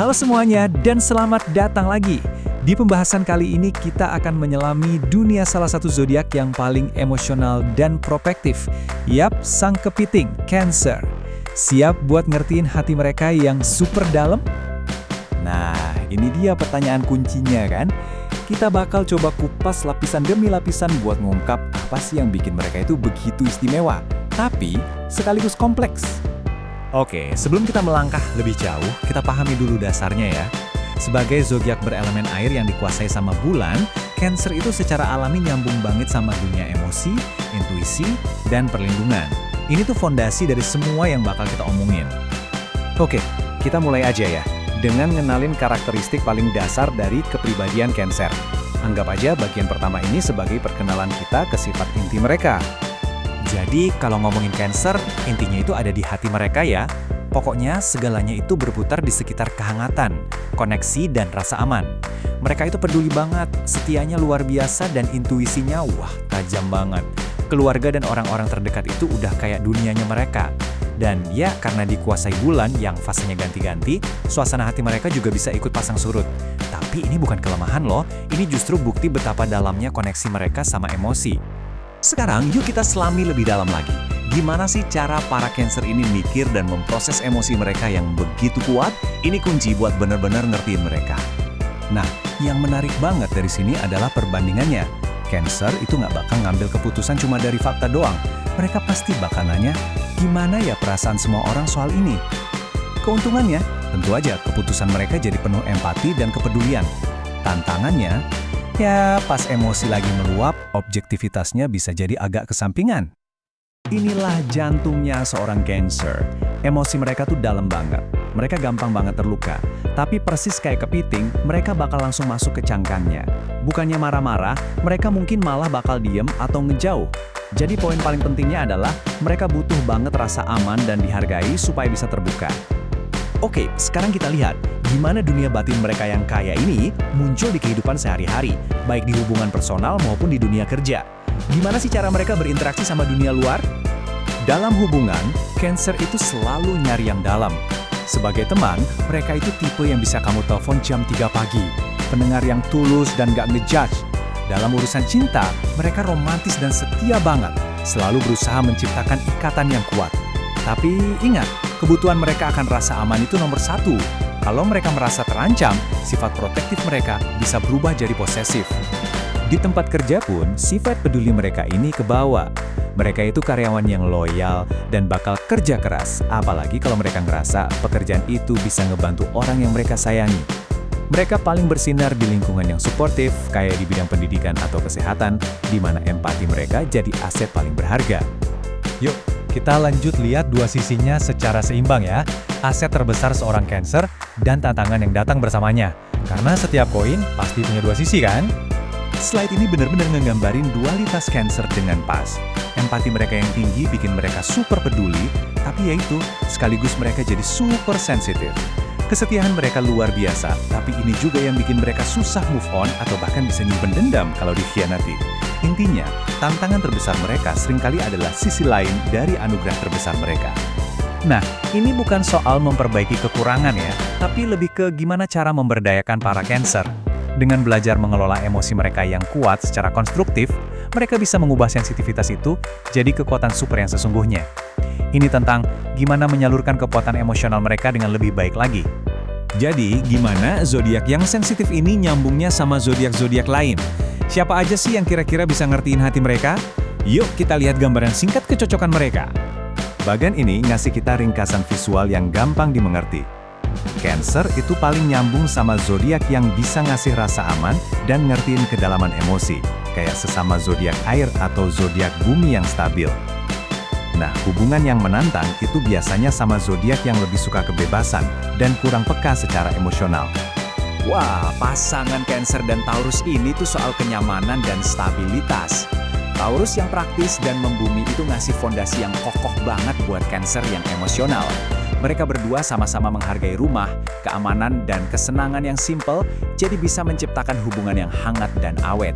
Halo semuanya dan selamat datang lagi. Di pembahasan kali ini kita akan menyelami dunia salah satu zodiak yang paling emosional dan protektif. Yap, sang kepiting, Cancer. Siap buat ngertiin hati mereka yang super dalam? Nah, ini dia pertanyaan kuncinya kan? Kita bakal coba kupas lapisan demi lapisan buat mengungkap apa sih yang bikin mereka itu begitu istimewa, tapi sekaligus kompleks. Oke, sebelum kita melangkah lebih jauh, kita pahami dulu dasarnya ya. Sebagai zodiak berelemen air yang dikuasai sama bulan, Cancer itu secara alami nyambung banget sama dunia emosi, intuisi, dan perlindungan. Ini tuh fondasi dari semua yang bakal kita omongin. Oke, kita mulai aja ya, dengan ngenalin karakteristik paling dasar dari kepribadian Cancer. Anggap aja bagian pertama ini sebagai perkenalan kita ke sifat inti mereka. Jadi kalau ngomongin Cancer, intinya itu ada di hati mereka ya. Pokoknya segalanya itu berputar di sekitar kehangatan, koneksi, dan rasa aman. Mereka itu peduli banget, setianya luar biasa, dan intuisinya wah tajam banget. Keluarga dan orang-orang terdekat itu udah kayak dunianya mereka. Dan ya karena dikuasai bulan yang fasenya ganti-ganti, suasana hati mereka juga bisa ikut pasang surut. Tapi ini bukan kelemahan loh, ini justru bukti betapa dalamnya koneksi mereka sama emosi. Sekarang yuk kita selami lebih dalam lagi. Gimana sih cara para Cancer ini mikir dan memproses emosi mereka yang begitu kuat? Ini kunci buat benar-benar ngertiin mereka. Nah, yang menarik banget dari sini adalah perbandingannya. Cancer itu nggak bakal ngambil keputusan cuma dari fakta doang. Mereka pasti bakal nanya, gimana ya perasaan semua orang soal ini? Keuntungannya, tentu aja keputusan mereka jadi penuh empati dan kepedulian. Tantangannya, ya, pas emosi lagi meluap, objektivitasnya bisa jadi agak kesampingan. Inilah jantungnya seorang Cancer. Emosi mereka tuh dalam banget. Mereka gampang banget terluka. Tapi persis kayak kepiting, mereka bakal langsung masuk ke cangkangnya. Bukannya marah-marah, mereka mungkin malah bakal diem atau ngejauh. Jadi poin paling pentingnya adalah mereka butuh banget rasa aman dan dihargai supaya bisa terbuka. Oke, sekarang kita lihat gimana dunia batin mereka yang kaya ini muncul di kehidupan sehari-hari, baik di hubungan personal maupun di dunia kerja. Gimana sih cara mereka berinteraksi sama dunia luar? Dalam hubungan, Cancer itu selalu nyari yang dalam. Sebagai teman, mereka itu tipe yang bisa kamu telepon jam 3 pagi, pendengar yang tulus dan gak ngejudge. Dalam urusan cinta, mereka romantis dan setia banget, selalu berusaha menciptakan ikatan yang kuat. Tapi ingat, kebutuhan mereka akan rasa aman itu nomor satu. Kalau mereka merasa terancam, sifat protektif mereka bisa berubah jadi posesif. Di tempat kerja pun, sifat peduli mereka ini kebawa. Mereka itu karyawan yang loyal dan bakal kerja keras, apalagi kalau mereka ngerasa pekerjaan itu bisa ngebantu orang yang mereka sayangi. Mereka paling bersinar di lingkungan yang suportif, kayak di bidang pendidikan atau kesehatan, di mana empati mereka jadi aset paling berharga. Yuk, kita lanjut lihat dua sisinya secara seimbang ya. Aset terbesar seorang Cancer dan tantangan yang datang bersamanya. Karena setiap koin pasti punya dua sisi kan? Slide ini benar-benar ngegambarin dualitas Cancer dengan pas. Empati mereka yang tinggi bikin mereka super peduli, tapi yaitu sekaligus mereka jadi super sensitif. Kesetiaan mereka luar biasa, tapi ini juga yang bikin mereka susah move on atau bahkan bisa nyimpen dendam kalau dikhianati. Intinya, tantangan terbesar mereka seringkali adalah sisi lain dari anugerah terbesar mereka. Nah, ini bukan soal memperbaiki kekurangan ya, tapi lebih ke gimana cara memberdayakan para Cancer. Dengan belajar mengelola emosi mereka yang kuat secara konstruktif, mereka bisa mengubah sensitivitas itu jadi kekuatan super yang sesungguhnya. Ini tentang gimana menyalurkan kekuatan emosional mereka dengan lebih baik lagi. Jadi, gimana zodiak yang sensitif ini nyambungnya sama zodiak-zodiak lain? Siapa aja sih yang kira-kira bisa ngertiin hati mereka? Yuk kita lihat gambaran singkat kecocokan mereka. Bagian ini ngasih kita ringkasan visual yang gampang dimengerti. Cancer itu paling nyambung sama zodiak yang bisa ngasih rasa aman dan ngertiin kedalaman emosi, kayak sesama zodiak air atau zodiak bumi yang stabil. Nah, hubungan yang menantang itu biasanya sama zodiak yang lebih suka kebebasan dan kurang peka secara emosional. Wah, pasangan Cancer dan Taurus ini tuh soal kenyamanan dan stabilitas. Taurus yang praktis dan membumi itu ngasih fondasi yang kokoh banget buat Cancer yang emosional. Mereka berdua sama-sama menghargai rumah, keamanan, dan kesenangan yang simple, jadi bisa menciptakan hubungan yang hangat dan awet.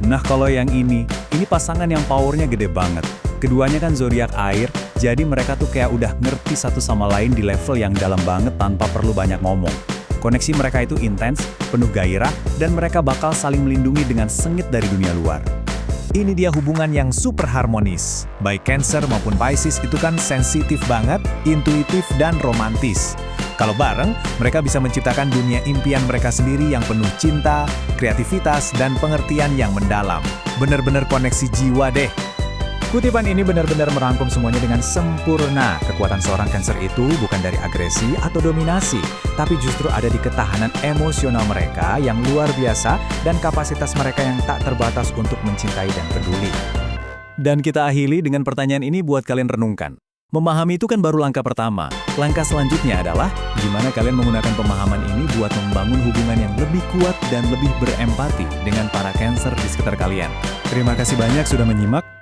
Nah kalau yang ini pasangan yang powernya gede banget. Keduanya kan zodiak air, jadi mereka tuh kayak udah ngerti satu sama lain di level yang dalam banget tanpa perlu banyak ngomong. Koneksi mereka itu intens, penuh gairah, dan mereka bakal saling melindungi dengan sengit dari dunia luar. Ini dia hubungan yang super harmonis. Baik Cancer maupun Pisces itu kan sensitif banget, intuitif, dan romantis. Kalau bareng, mereka bisa menciptakan dunia impian mereka sendiri yang penuh cinta, kreativitas, dan pengertian yang mendalam. Bener-bener koneksi jiwa deh. Kutipan ini benar-benar merangkum semuanya dengan sempurna. Kekuatan seorang Cancer itu bukan dari agresi atau dominasi, tapi justru ada di ketahanan emosional mereka yang luar biasa dan kapasitas mereka yang tak terbatas untuk mencintai dan peduli. Dan kita akhiri dengan pertanyaan ini buat kalian renungkan. Memahami itu kan baru langkah pertama. Langkah selanjutnya adalah gimana kalian menggunakan pemahaman ini buat membangun hubungan yang lebih kuat dan lebih berempati dengan para Cancer di sekitar kalian. Terima kasih banyak sudah menyimak.